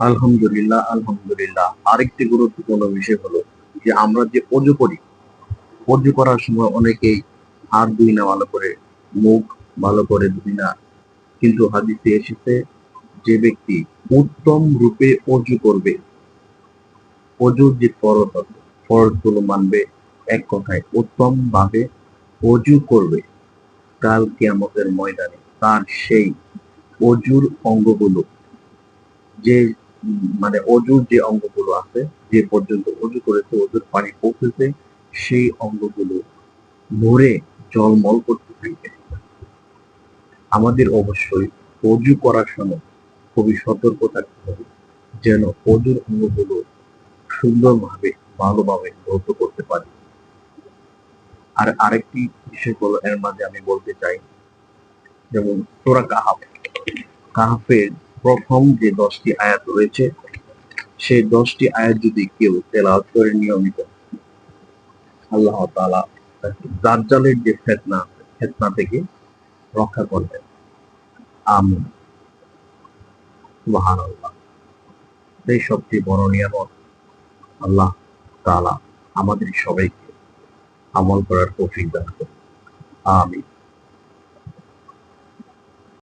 আলহামদুলিল্লাহ, আলহামদুলিল্লাহ। আরেকটি গুরুত্বপূর্ণ বিষয় হলো যে আমরা যে অজু করি, অজু করার সময় অনেকেই হাত ধুই না ভালো করে, মুখ ভালো করে ধুই না। কিন্তু হাদিসে এসেছে যে ব্যক্তি উত্তম রূপে অজু করবে, অজুর যে ফরজ আছে, ফরজ গুলো মানবে, এক কথায় উত্তম ভাবে অজু করবে, কাল কিয়ামতের ময়দানে তার সেই অজুর অঙ্গগুলো, যে মানে অজুর যে অঙ্গগুলো আছে, যে পর্যন্ত অজু করেছে, অজুর পানি পৌঁছেছে, সেই অঙ্গগুলো ভরে জলমল করতে থাকবে। আমাদের অবশ্যই অজু করার সময় খুবই সতর্ক থাকতে হবে, যেন অজুর অঙ্গগুলো সুন্দরভাবে ভালোভাবে ধৌত করতে পারি। আর আরেকটি বিষয় হলো, এর মাঝে আমি বলতে চাই, যেমন সূরা কাহাফ, কাহাফের প্রথম যে 10টি আয়াত রয়েছে, সেই 10টি আয়াত যদি কেউ তেলাওয়াত করে নিয়মিত, আল্লাহ তাআলা তাকে দাজ্জালের যে ফিতনা, ফিতনা থেকে রক্ষা করবেন। আমিন। সুবহানাল্লাহ। এই সবচেয়ে বড় নিয়ামত আল্লাহ তাআলা আমাদের সবাইকে আমল করার তৌফিক দান করুন। আমিন।